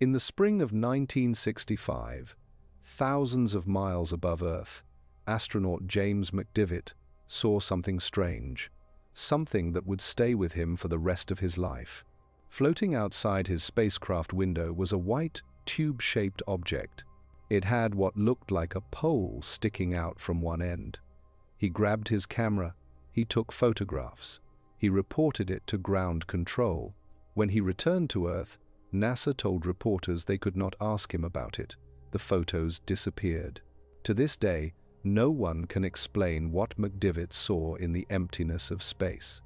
In the spring of 1965, thousands of miles above Earth, astronaut James McDivitt saw something strange, something that would stay with him for the rest of his life. Floating outside his spacecraft window was a white, tube-shaped object. It had what looked like a pole sticking out from one end. He grabbed his camera. He took photographs. He reported it to ground control. When he returned to Earth, NASA told reporters they could not ask him about it. The photos disappeared. To this day, no one can explain what McDivitt saw in the emptiness of space.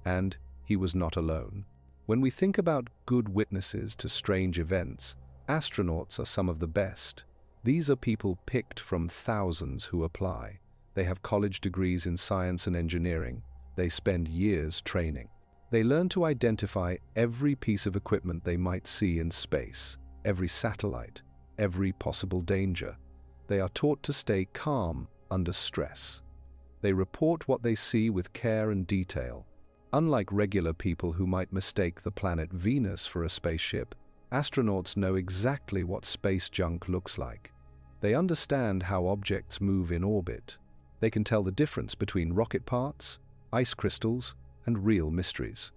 And he was not alone. When we think about good witnesses to strange events, astronauts are some of the best. These are people picked from thousands who apply. They have college degrees in science and engineering. They spend years training. They learn to identify every piece of equipment they might see in space, every satellite, every possible danger. They are taught to stay calm under stress. They report what they see with care and detail. Unlike regular people who might mistake the planet Venus for a spaceship, astronauts know exactly what space junk looks like. They understand how objects move in orbit. They can tell the difference between rocket parts, ice crystals, and real mysteries.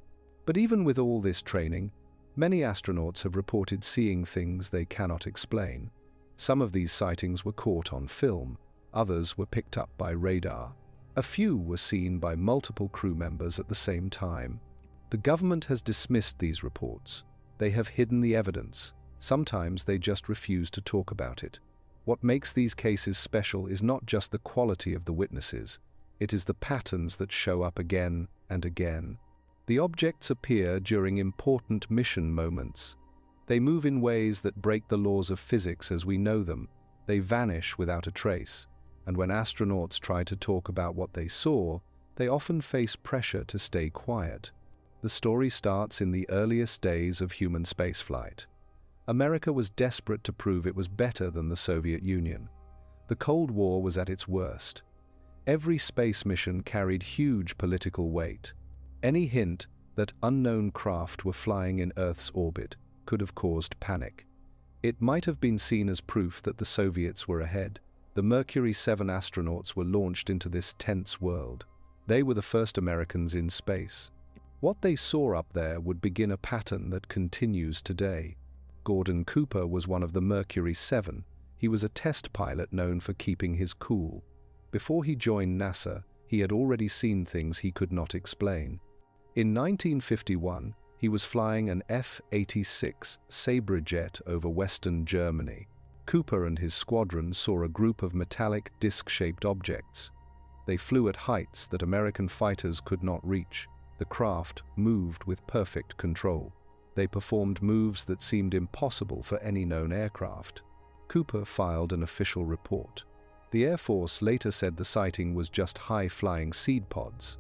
But even with all this training, many astronauts have reported seeing things they cannot explain. Some of these sightings were caught on film, others were picked up by radar. A few were seen by multiple crew members at the same time. The government has dismissed these reports. They have hidden the evidence. Sometimes they just refuse to talk about it. What makes these cases special is not just the quality of the witnesses. It is the patterns that show up again and again. The objects appear during important mission moments. They move in ways that break the laws of physics as we know them. They vanish without a trace. And when astronauts try to talk about what they saw, they often face pressure to stay quiet. The story starts in the earliest days of human spaceflight. America was desperate to prove it was better than the Soviet Union. The Cold War was at its worst. Every space mission carried huge political weight. Any hint that unknown craft were flying in Earth's orbit could have caused panic. It might have been seen as proof that the Soviets were ahead. The Mercury 7 astronauts were launched into this tense world. They were the first Americans in space. What they saw up there would begin a pattern that continues today. Gordon Cooper was one of the Mercury 7. He was a test pilot known for keeping his cool. Before he joined NASA, he had already seen things he could not explain. In 1951, he was flying an F-86 Sabre jet over western Germany. Cooper and his squadron saw a group of metallic disc-shaped objects. They flew at heights that American fighters could not reach. The craft moved with perfect control. They performed moves that seemed impossible for any known aircraft. Cooper filed an official report. The Air Force later said the sighting was just high-flying seed pods.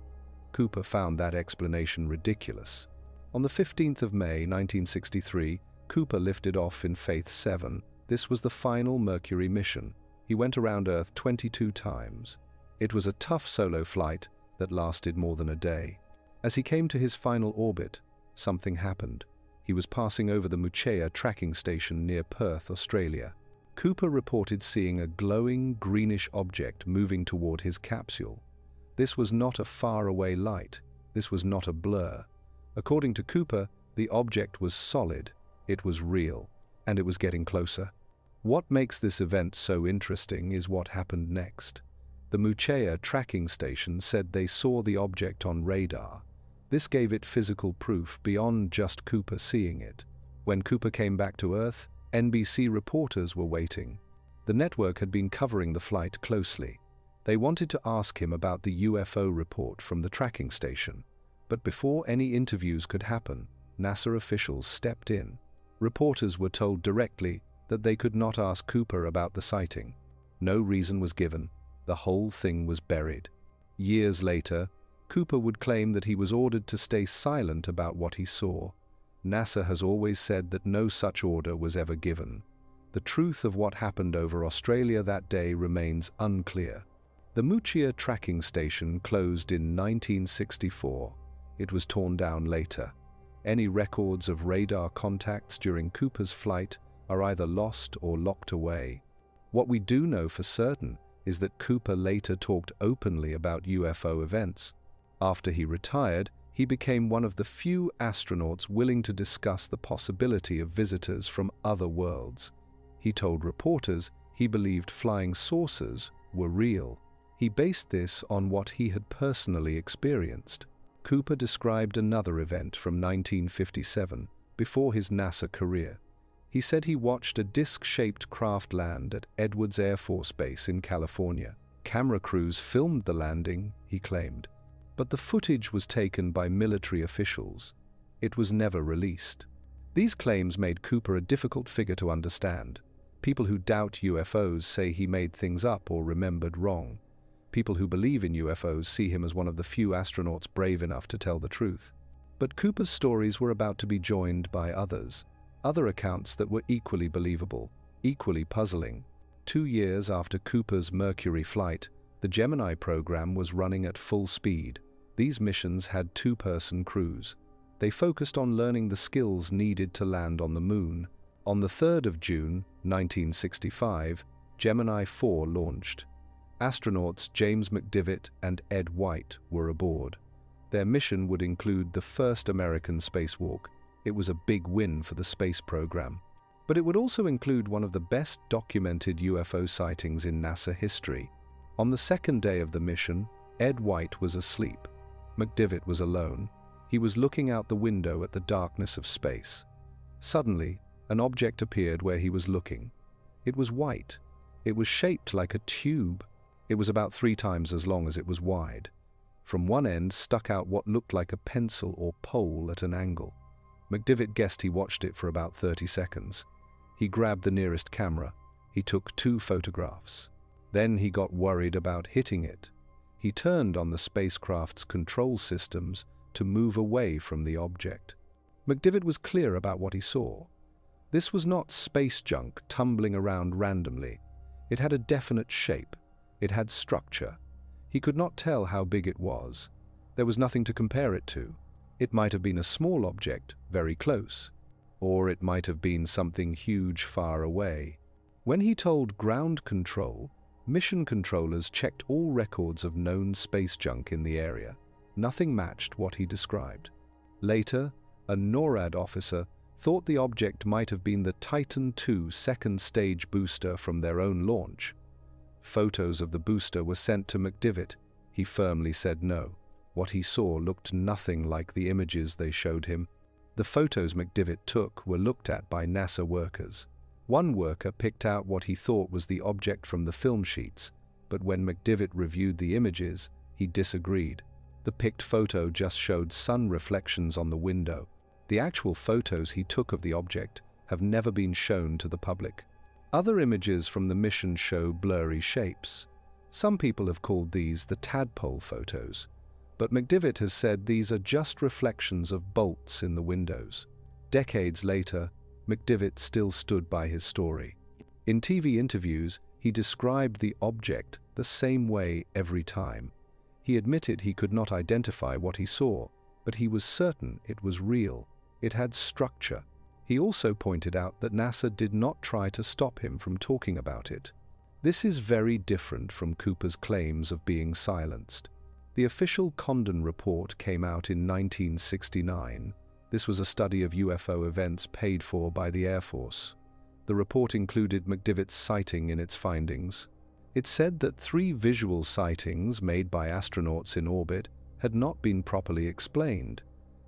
Cooper found that explanation ridiculous. On the 15th of May 1963, Cooper lifted off in Faith 7. This was the final Mercury mission. He went around Earth 22 times. It was a tough solo flight that lasted more than a day. As he came to his final orbit, something happened. He was passing over the Muchea tracking station near Perth, Australia. Cooper reported seeing a glowing greenish object moving toward his capsule. This was not a faraway light. This was not a blur. According to Cooper, the object was solid, it was real, and it was getting closer. What makes this event so interesting is what happened next. The Muchea tracking station said they saw the object on radar. This gave it physical proof beyond just Cooper seeing it. When Cooper came back to Earth, NBC reporters were waiting. The network had been covering the flight closely. They wanted to ask him about the UFO report from the tracking station. But before any interviews could happen, NASA officials stepped in. Reporters were told directly that they could not ask Cooper about the sighting. No reason was given. The whole thing was buried. Years later, Cooper would claim that he was ordered to stay silent about what he saw. NASA has always said that no such order was ever given. The truth of what happened over Australia that day remains unclear. The Muchea tracking station closed in 1964. It was torn down later. Any records of radar contacts during Cooper's flight are either lost or locked away. What we do know for certain is that Cooper later talked openly about UFO events. After he retired, he became one of the few astronauts willing to discuss the possibility of visitors from other worlds. He told reporters he believed flying saucers were real. He based this on what he had personally experienced. Cooper described another event from 1957, before his NASA career. He said he watched a disc-shaped craft land at Edwards Air Force Base in California. Camera crews filmed the landing, he claimed, but the footage was taken by military officials. It was never released. These claims made Cooper a difficult figure to understand. People who doubt UFOs say he made things up or remembered wrong. People who believe in UFOs see him as one of the few astronauts brave enough to tell the truth. But Cooper's stories were about to be joined by others. Other accounts that were equally believable, equally puzzling. 2 years after Cooper's Mercury flight, the Gemini program was running at full speed. These missions had 2-person crews. They focused on learning the skills needed to land on the moon. On the 3rd of June, 1965, Gemini 4 launched. Astronauts James McDivitt and Ed White were aboard. Their mission would include the first American spacewalk. It was a big win for the space program. But it would also include one of the best documented UFO sightings in NASA history. On the second day of the mission, Ed White was asleep. McDivitt was alone. He was looking out the window at the darkness of space. Suddenly, an object appeared where he was looking. It was white. It was shaped like a tube. It was about 3 times as long as it was wide. From one end stuck out what looked like a pencil or pole at an angle. McDivitt guessed he watched it for about 30 seconds. He grabbed the nearest camera. He took 2 photographs. Then he got worried about hitting it. He turned on the spacecraft's control systems to move away from the object. McDivitt was clear about what he saw. This was not space junk tumbling around randomly. It had a definite shape. It had structure. He could not tell how big it was. There was nothing to compare it to. It might have been a small object, very close. Or it might have been something huge far away. When he told ground control, mission controllers checked all records of known space junk in the area. Nothing matched what he described. Later, a NORAD officer thought the object might have been the Titan II second-stage booster from their own launch. Photos of the booster were sent to McDivitt. He firmly said no. What he saw looked nothing like the images they showed him. The photos McDivitt took were looked at by NASA workers. One worker picked out what he thought was the object from the film sheets, but when McDivitt reviewed the images, he disagreed. The picked photo just showed sun reflections on the window. The actual photos he took of the object have never been shown to the public. Other images from the mission show blurry shapes. Some people have called these the tadpole photos, but McDivitt has said these are just reflections of bolts in the windows. Decades later, McDivitt still stood by his story. In TV interviews, he described the object the same way every time. He admitted he could not identify what he saw, but he was certain it was real. It had structure. He also pointed out that NASA did not try to stop him from talking about it. This is very different from Cooper's claims of being silenced. The official Condon report came out in 1969. This was a study of UFO events paid for by the Air Force. The report included McDivitt's sighting in its findings. It said that 3 visual sightings made by astronauts in orbit had not been properly explained.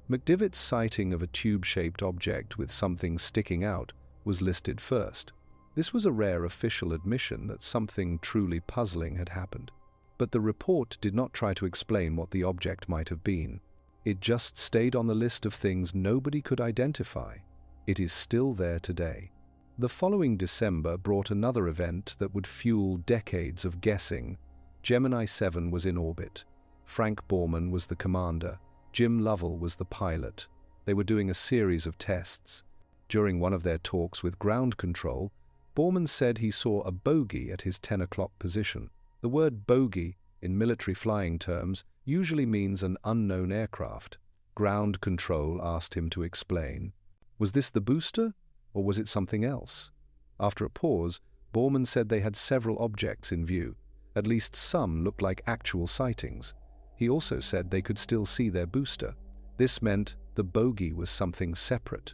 McDivitt's sighting of a tube-shaped object with something sticking out was listed first. This was a rare official admission that something truly puzzling had happened. But the report did not try to explain what the object might have been. It just stayed on the list of things nobody could identify. It is still there today. The following December brought another event that would fuel decades of guessing. Gemini 7 was in orbit. Frank Borman was the commander. Jim Lovell was the pilot. They were doing a series of tests. During one of their talks with ground control, Borman said he saw a bogey at his 10 o'clock position. The word bogey, in military flying terms, usually means an unknown aircraft. Ground control asked him to explain. Was this the booster, or was it something else? After a pause, Borman said they had several objects in view. At least some looked like actual sightings. He also said they could still see their booster. This meant the bogey was something separate.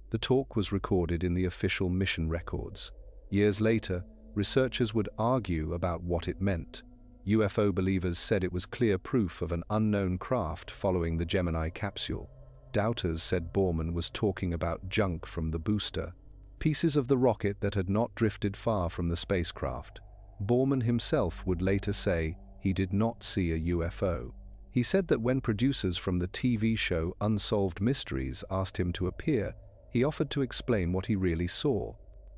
The talk was recorded in the official mission records. Years later, researchers would argue about what it meant. UFO believers said it was clear proof of an unknown craft following the Gemini capsule. Doubters said Borman was talking about junk from the booster, pieces of the rocket that had not drifted far from the spacecraft. Borman himself would later say he did not see a UFO. He said that when producers from the TV show Unsolved Mysteries asked him to appear, he offered to explain what he really saw.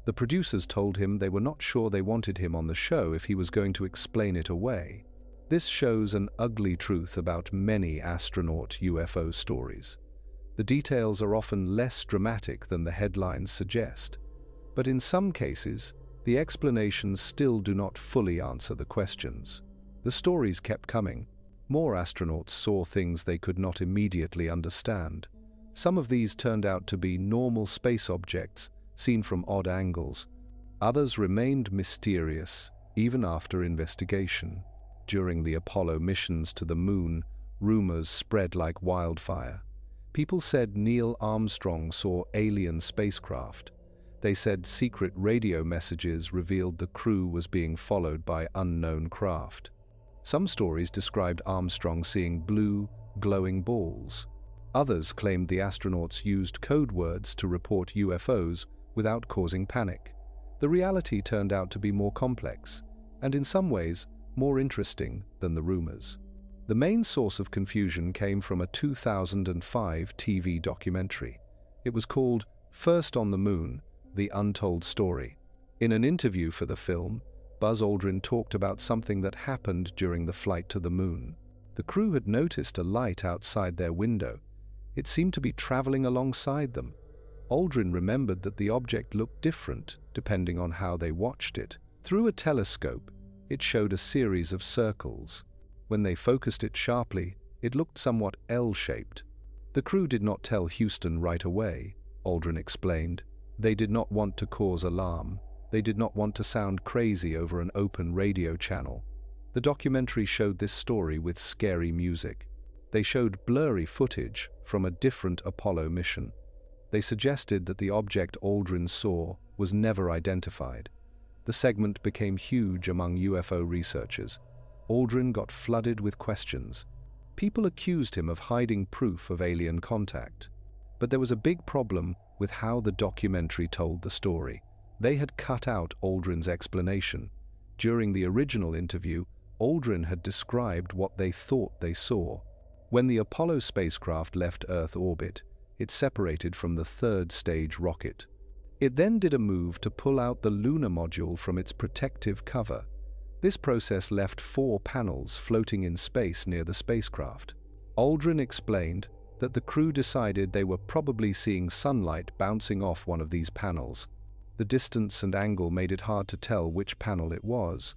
The producers told him they were not sure they wanted him on the show if he was going to explain it away. This shows an ugly truth about many astronaut UFO stories. The details are often less dramatic than the headlines suggest. But in some cases, the explanations still do not fully answer the questions. The stories kept coming. More astronauts saw things they could not immediately understand. Some of these turned out to be normal space objects seen from odd angles. Others remained mysterious even after investigation. During the Apollo missions to the Moon, rumors spread like wildfire. People said Neil Armstrong saw alien spacecraft. They said secret radio messages revealed the crew was being followed by unknown craft. Some stories described Armstrong seeing blue, glowing balls. Others claimed the astronauts used code words to report UFOs without causing panic. The reality turned out to be more complex, and in some ways, more interesting than the rumors. The main source of confusion came from a 2005 TV documentary. It was called First on the Moon, The Untold Story. In an interview for the film, Buzz Aldrin talked about something that happened during the flight to the moon. The crew had noticed a light outside their window. It seemed to be traveling alongside them. Aldrin remembered that the object looked different depending on how they watched it. Through a telescope, it showed a series of circles. When they focused it sharply, it looked somewhat L-shaped. The crew did not tell Houston right away, Aldrin explained. They did not want to cause alarm. They did not want to sound crazy over an open radio channel. The documentary showed this story with scary music. They showed blurry footage from a different Apollo mission. They suggested that the object Aldrin saw was never identified. The segment became huge among UFO researchers. Aldrin got flooded with questions. People accused him of hiding proof of alien contact. But there was a big problem with how the documentary told the story. They had cut out Aldrin's explanation. During the original interview, Aldrin had described what they thought they saw. When the Apollo spacecraft left Earth orbit, it separated from the third stage rocket. It then did a move to pull out the lunar module from its protective cover. This process left 4 panels floating in space near the spacecraft. Aldrin explained that the crew decided they were probably seeing sunlight bouncing off one of these panels. The distance and angle made it hard to tell which panel it was.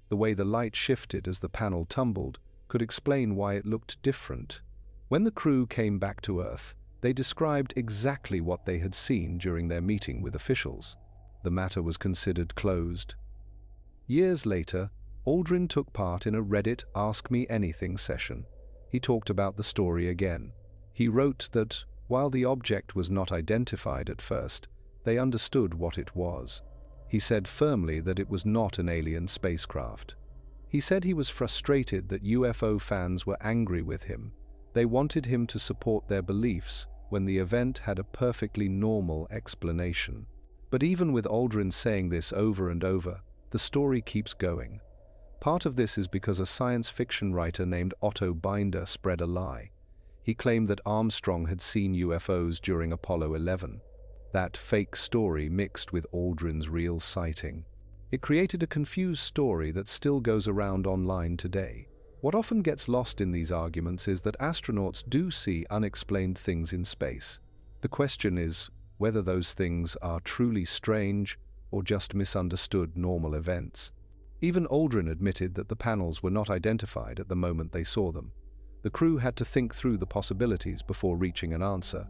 The way the light shifted as the panel tumbled could explain why it looked different. When the crew came back to Earth, they described exactly what they had seen during their meeting with officials. The matter was considered closed. Years later, Aldrin took part in a Reddit Ask Me Anything session. He talked about the story again. He wrote that, while the object was not identified at first, they understood what it was. He said firmly that it was not an alien spacecraft. He said he was frustrated that UFO fans were angry with him. They wanted him to support their beliefs when the event had a perfectly normal explanation. But even with Aldrin saying this over and over, the story keeps going. Part of this is because a science fiction writer named Otto Binder spread a lie. He claimed that Armstrong had seen UFOs during Apollo 11. That fake story mixed with Aldrin's real sighting. It created a confused story that still goes around online today. What often gets lost in these arguments is that astronauts do see unexplained things in space. The question is whether those things are truly strange or just misunderstood normal events. Even Aldrin admitted that the panels were not identified at the moment they saw them. The crew had to think through the possibilities before reaching an answer.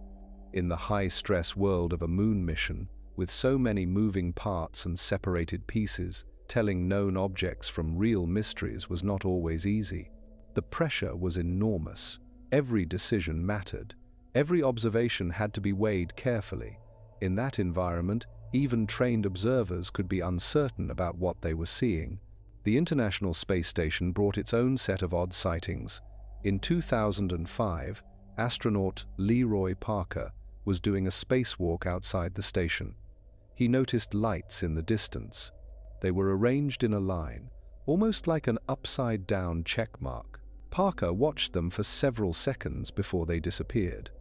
In the high-stress world of a moon mission, With so many moving parts and separated pieces, telling known objects from real mysteries was not always easy. The pressure was enormous. Every decision mattered. Every observation had to be weighed carefully. In that environment, even trained observers could be uncertain about what they were seeing. The International Space Station brought its own set of odd sightings. In 2005, astronaut Leroy Parker was doing a spacewalk outside the station. He noticed lights in the distance. They were arranged in a line, almost like an upside-down check mark. Parker watched them for several seconds before they disappeared.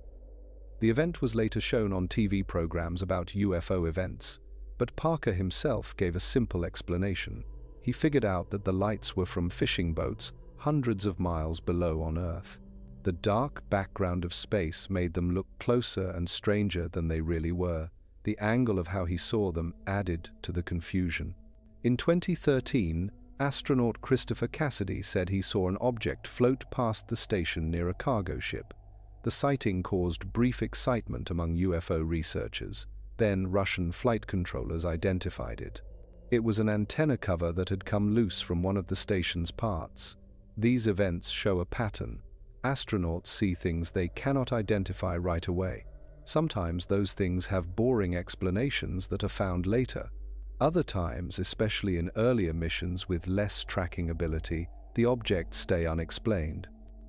The event was later shown on TV programs about UFO events, but Parker himself gave a simple explanation. He figured out that the lights were from fishing boats hundreds of miles below on Earth. The dark background of space made them look closer and stranger than they really were. The angle of how he saw them added to the confusion. In 2013, astronaut Christopher Cassidy said he saw an object float past the station near a cargo ship. The sighting caused brief excitement among UFO researchers. Then Russian flight controllers identified it. It was an antenna cover that had come loose from one of the station's parts. These events show a pattern. Astronauts see things they cannot identify right away. Sometimes those things have boring explanations that are found later. Other times, especially in earlier missions with less tracking ability, the objects stay unexplained.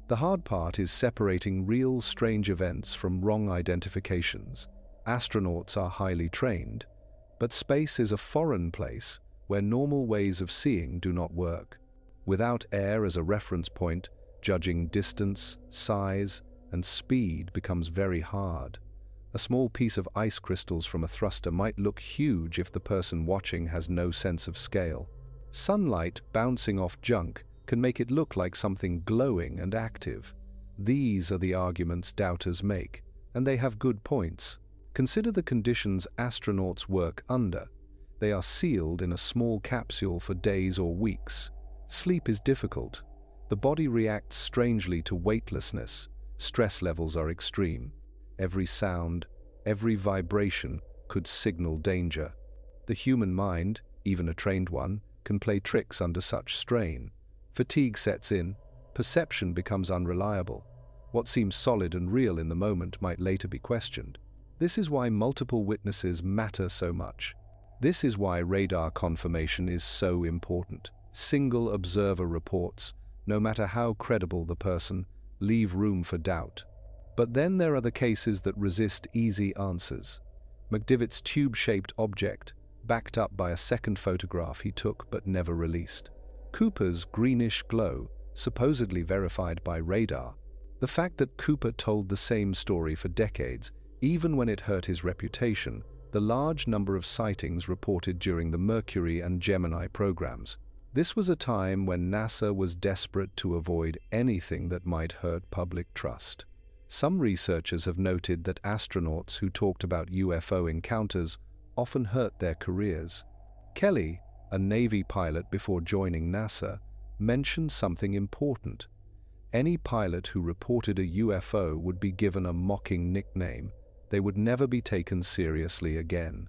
The hard part is separating real strange events from wrong identifications. Astronauts are highly trained, but space is a foreign place where normal ways of seeing do not work. Without air as a reference point, judging distance, size, and speed becomes very hard. A small piece of ice crystals from a thruster might look huge if the person watching has no sense of scale. Sunlight bouncing off junk can make it look like something glowing and active. These are the arguments doubters make, and they have good points. Consider the conditions astronauts work under. They are sealed in a small capsule for days or weeks. Sleep is difficult. The body reacts strangely to weightlessness. Stress levels are extreme. Every sound, every vibration could signal danger. The human mind, even a trained one, can play tricks under such strain. Fatigue sets in, perception becomes unreliable. What seems solid and real in the moment might later be questioned. This is why multiple witnesses matter so much. This is why radar confirmation is so important. Single observer reports, no matter how credible the person, leave room for doubt. But then there are the cases that resist easy answers. McDivitt's tube-shaped object, backed up by a second photograph he took but never released. Cooper's greenish glow, supposedly verified by radar. The fact that Cooper told the same story for decades, even when it hurt his reputation, the large number of sightings reported during the Mercury and Gemini programs. This was a time when NASA was desperate to avoid anything that might hurt public trust. Some researchers have noted that astronauts who talked about UFO encounters often hurt their careers. Kelly, a Navy pilot before joining NASA, mentioned something important. Any pilot who reported a UFO would be given a mocking nickname. They would never be taken seriously again.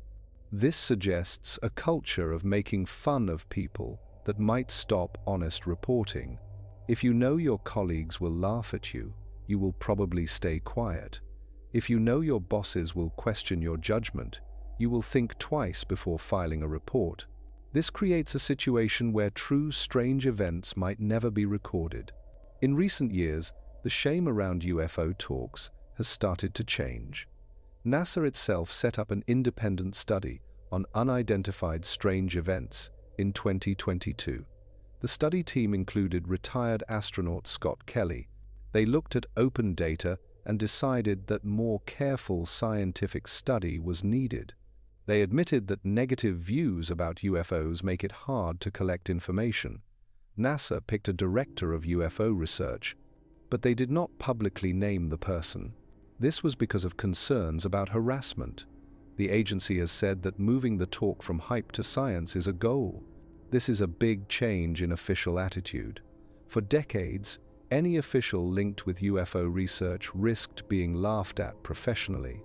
This suggests a culture of making fun of people that might stop honest reporting. If you know your colleagues will laugh at you, you will probably stay quiet. If you know your bosses will question your judgment, you will think twice before filing a report. This creates a situation where true strange events might never be recorded. In recent years, the shame around UFO talks has started to change. NASA itself set up an independent study on unidentified strange events in 2022. The study team included retired astronaut Scott Kelly. They looked at open data and decided that more careful scientific study was needed. They admitted that negative views about UFOs make it hard to collect information. NASA picked a director of UFO research, but they did not publicly name the person. This was because of concerns about harassment. The agency has said that moving the talk from hype to science is a goal. This is a big change in official attitude. For decades, any official linked with UFO research risked being laughed at professionally.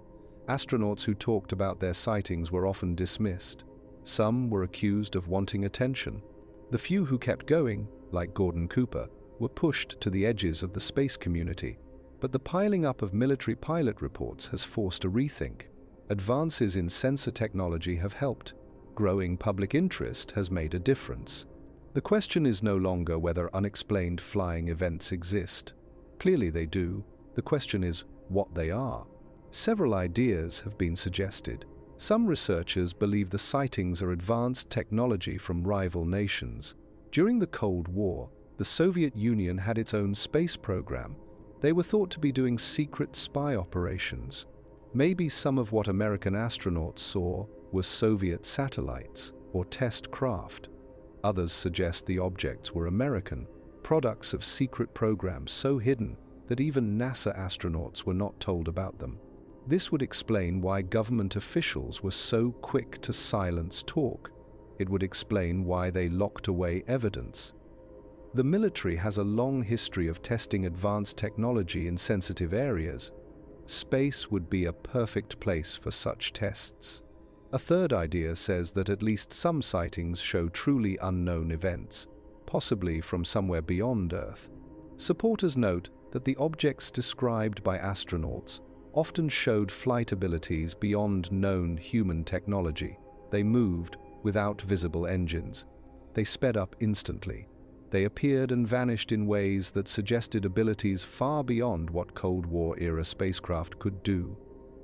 Astronauts who talked about their sightings were often dismissed. Some were accused of wanting attention. The few who kept going, like Gordon Cooper, were pushed to the edges of the space community. But the piling up of military pilot reports has forced a rethink. Advances in sensor technology have helped. Growing public interest has made a difference. The question is no longer whether unexplained flying events exist. Clearly they do. The question is what they are. Several ideas have been suggested. Some researchers believe the sightings are advanced technology from rival nations. During the Cold War, the Soviet Union had its own space program. They were thought to be doing secret spy operations. Maybe some of what American astronauts saw were Soviet satellites or test craft. Others suggest the objects were American, products of secret programs so hidden that even NASA astronauts were not told about them. This would explain why government officials were so quick to silence talk. It would explain why they locked away evidence. The military has a long history of testing advanced technology in sensitive areas. Space would be a perfect place for such tests. A third idea says that at least some sightings show truly unknown events, possibly from somewhere beyond Earth. Supporters note that the objects described by astronauts often showed flight abilities beyond known human technology. They moved without visible engines. They sped up instantly. They appeared and vanished in ways that suggested abilities far beyond what Cold War-era spacecraft could do.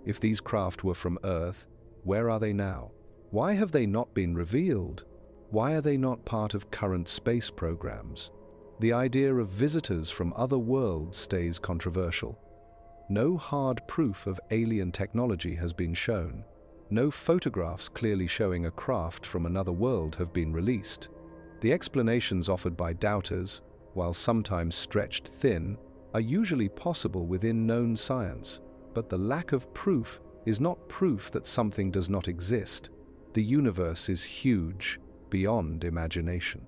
If these craft were from Earth, where are they now? Why have they not been revealed? Why are they not part of current space programs? The idea of visitors from other worlds stays controversial. No hard proof of alien technology has been shown. No photographs clearly showing a craft from another world have been released. The explanations offered by doubters, while sometimes stretched thin, are usually possible within known science, but the lack of proof is not proof that something does not exist. The universe is huge, beyond imagination.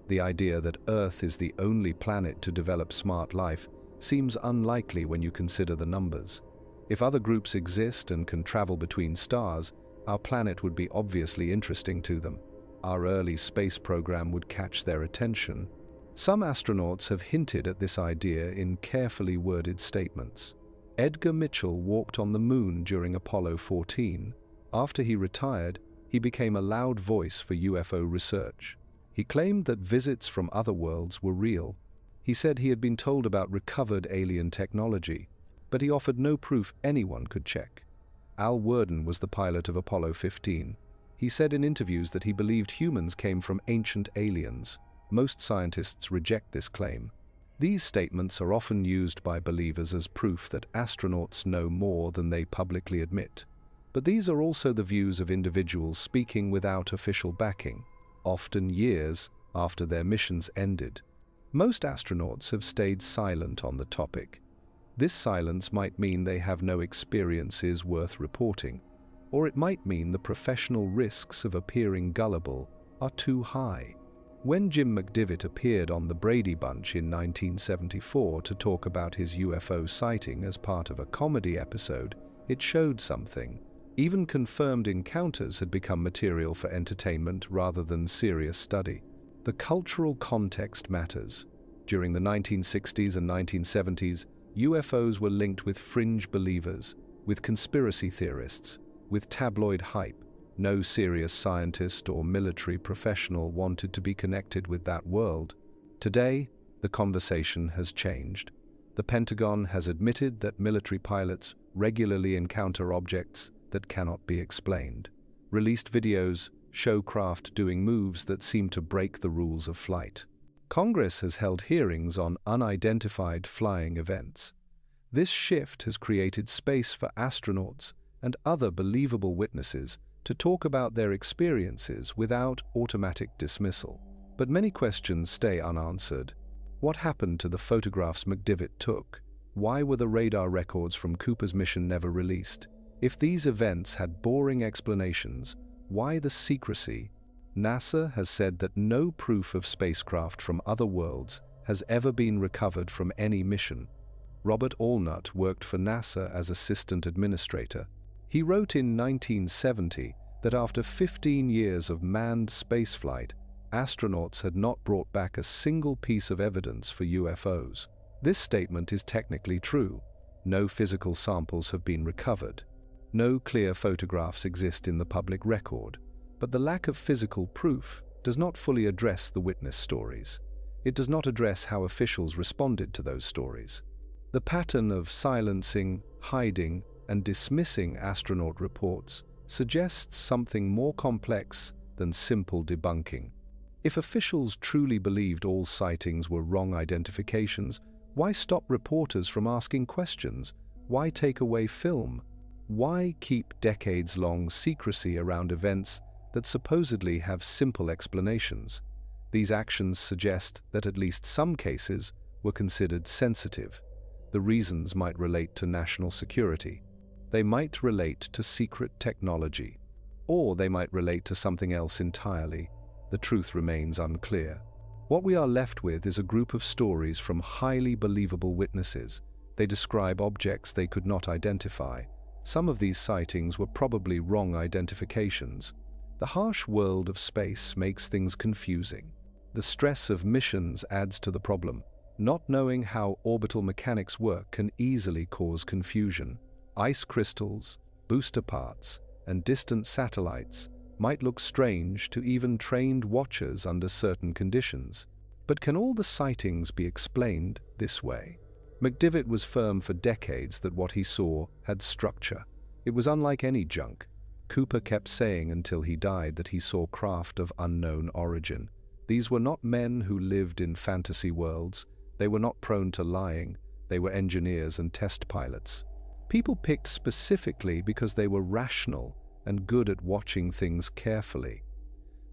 The idea that Earth is the only planet to develop smart life seems unlikely when you consider the numbers. If other groups exist and can travel between stars, our planet would be obviously interesting to them. Our early space program would catch their attention. Some astronauts have hinted at this idea in carefully worded statements. Edgar Mitchell walked on the moon during Apollo 14. After he retired, he became a loud voice for UFO research. He claimed that visits from other worlds were real. He said he had been told about recovered alien technology, but he offered no proof anyone could check. Al Worden was the pilot of Apollo 15. He said in interviews that he believed humans came from ancient aliens. Most scientists reject this claim. These statements are often used by believers as proof that astronauts know more than they publicly admit. But these are also the views of individuals speaking without official backing, often years after their missions ended. Most astronauts have stayed silent on the topic. This silence might mean they have no experiences worth reporting, or it might mean the professional risks of appearing gullible are too high. When Jim McDivitt appeared on the Brady Bunch in 1974 to talk about his UFO sighting as part of a comedy episode, it showed something. Even confirmed encounters had become material for entertainment rather than serious study. The cultural context matters. During the 1960s and 1970s, UFOs were linked with fringe believers, with conspiracy theorists, with tabloid hype. No serious scientist or military professional wanted to be connected with that world. Today, the conversation has changed. The Pentagon has admitted that military pilots regularly encounter objects that cannot be explained. Released videos show craft doing moves that seem to break the rules of flight. Congress has held hearings on unidentified flying events. This shift has created space for astronauts and other believable witnesses to talk about their experiences without automatic dismissal. But many questions stay unanswered. What happened to the photographs McDivitt took? Why were the radar records from Cooper's mission never released? If these events had boring explanations, why the secrecy? NASA has said that no proof of spacecraft from other worlds has ever been recovered from any mission. Robert Allnut worked for NASA as assistant administrator. He wrote in 1970 that after 15 years of manned spaceflight, astronauts had not brought back a single piece of evidence for UFOs. This statement is technically true. No physical samples have been recovered. No clear photographs exist in the public record. But the lack of physical proof does not fully address the witness stories. It does not address how officials responded to those stories. The pattern of silencing, hiding, and dismissing astronaut reports suggests something more complex than simple debunking. If officials truly believed all sightings were wrong identifications, why stop reporters from asking questions? Why take away film? Why keep decades-long secrecy around events that supposedly have simple explanations? These actions suggest that at least some cases were considered sensitive. The reasons might relate to national security. They might relate to secret technology. Or they might relate to something else entirely. The truth remains unclear. What we are left with is a group of stories from highly believable witnesses. They describe objects they could not identify. Some of these sightings were probably wrong identifications. The harsh world of space makes things confusing. The stress of missions adds to the problem. Not knowing how orbital mechanics work can easily cause confusion. Ice crystals, booster parts, and distant satellites might look strange to even trained watchers under certain conditions. But can all the sightings be explained this way? McDivitt was firm for decades that what he saw had structure. It was unlike any junk. Cooper kept saying until he died that he saw craft of unknown origin. These were not men who lived in fantasy worlds. They were not prone to lying. They were engineers and test pilots. People picked specifically because they were rational and good at watching things carefully.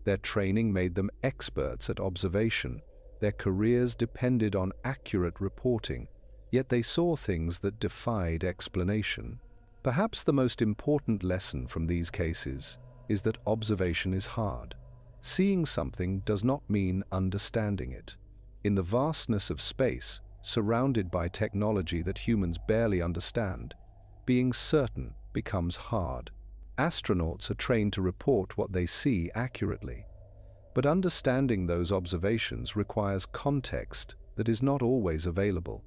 Their training made them experts at observation. Their careers depended on accurate reporting, yet they saw things that defied explanation. Perhaps the most important lesson from these cases is that observation is hard. Seeing something does not mean understanding it. In the vastness of space, surrounded by technology that humans barely understand, being certain becomes hard. Astronauts are trained to report what they see accurately, but understanding those observations requires context that is not always available.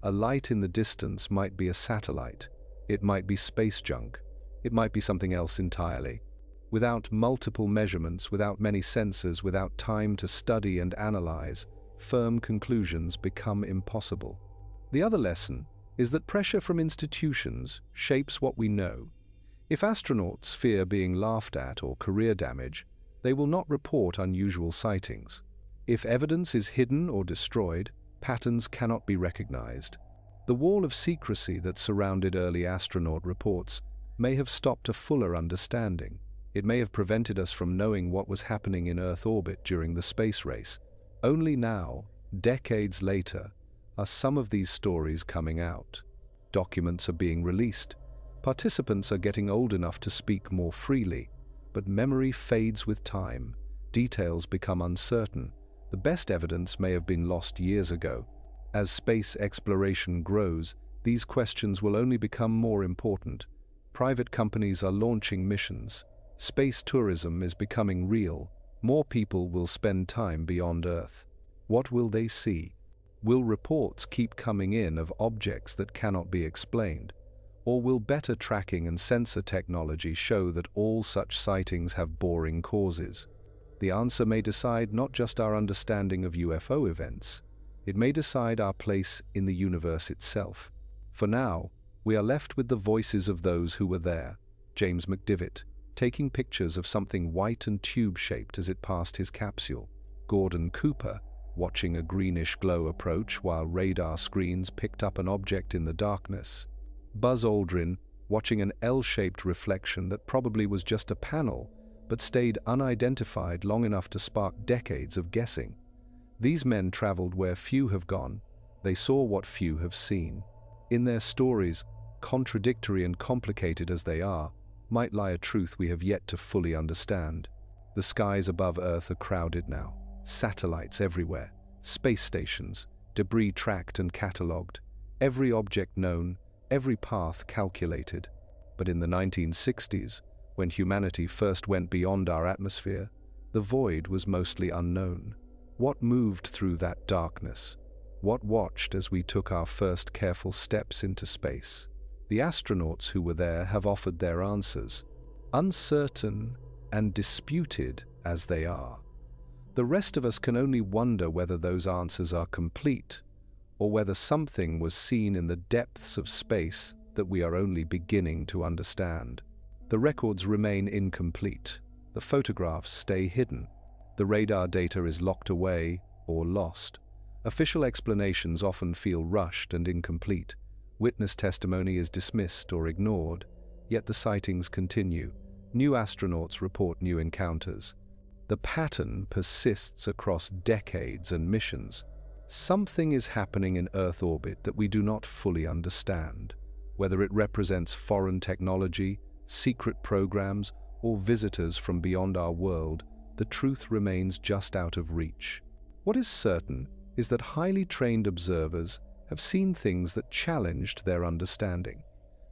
A light in the distance might be a satellite. It might be space junk. It might be something else entirely. Without multiple measurements, without many sensors, without time to study and analyze, firm conclusions become impossible. The other lesson is that pressure from institutions shapes what we know. If astronauts fear being laughed at or career damage, they will not report unusual sightings. If evidence is hidden or destroyed, patterns cannot be recognized. The wall of secrecy that surrounded early astronaut reports may have stopped a fuller understanding. It may have prevented us from knowing what was happening in Earth orbit during the space race. Only now, decades later, are some of these stories coming out. Documents are being released. Participants are getting old enough to speak more freely, but memory fades with time. Details become uncertain. The best evidence may have been lost years ago. As space exploration grows, these questions will only become more important. Private companies are launching missions. Space tourism is becoming real. More people will spend time beyond Earth. What will they see? Will reports keep coming in of objects that cannot be explained? Or will better tracking and sensor technology show that all such sightings have boring causes? The answer may decide not just our understanding of UFO events, it may decide our place in the universe itself. For now, we are left with the voices of those who were there. James McDivitt, taking pictures of something white and tube-shaped as it passed his capsule. Gordon Cooper, watching a greenish glow approach while radar screens picked up an object in the darkness. Buzz Aldrin, watching an L-shaped reflection that probably was just a panel, but stayed unidentified long enough to spark decades of guessing. These men traveled where few have gone. They saw what few have seen. In their stories, contradictory and complicated as they are, might lie a truth we have yet to fully understand. The skies above Earth are crowded now. Satellites everywhere, space stations, debris tracked and catalogued, every object known, every path calculated. But in the 1960s, when humanity first went beyond our atmosphere, the void was mostly unknown. What moved through that darkness? What watched as we took our first careful steps into space? The astronauts who were there have offered their answers, uncertain and disputed as they are. The rest of us can only wonder whether those answers are complete, or whether something was seen in the depths of space that we are only beginning to understand. The records remain incomplete. The photographs stay hidden. The radar data is locked away or lost. Official explanations often feel rushed and incomplete. Witness testimony is dismissed or ignored, yet the sightings continue. New astronauts report new encounters. The pattern persists across decades and missions. Something is happening in Earth orbit that we do not fully understand. Whether it represents foreign technology, secret programs, or visitors from beyond our world, the truth remains just out of reach. What is certain is that highly trained observers have seen things that challenged their understanding.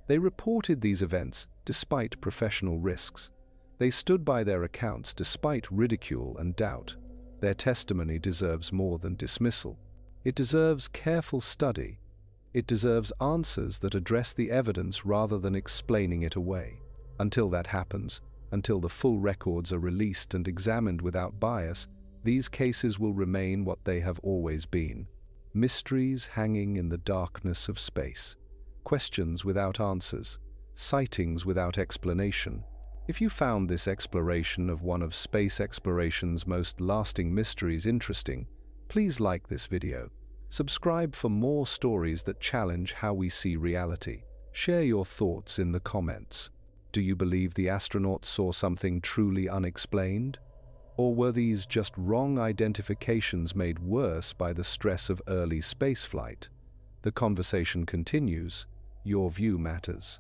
They reported these events despite professional risks. They stood by their accounts despite ridicule and doubt. Their testimony deserves more than dismissal. It deserves careful study. It deserves answers that address the evidence rather than explaining it away. Until that happens, until the full records are released and examined without bias, these cases will remain what they have always been: mysteries hanging in the darkness of space, questions without answers, sightings without explanation. If you found this exploration of one of space exploration's most lasting mysteries interesting, please like this video. Subscribe for more stories that challenge how we see reality. Share your thoughts in the comments. Do you believe the astronauts saw something truly unexplained? Or were these just wrong identifications made worse by the stress of early spaceflight? The conversation continues. Your view matters.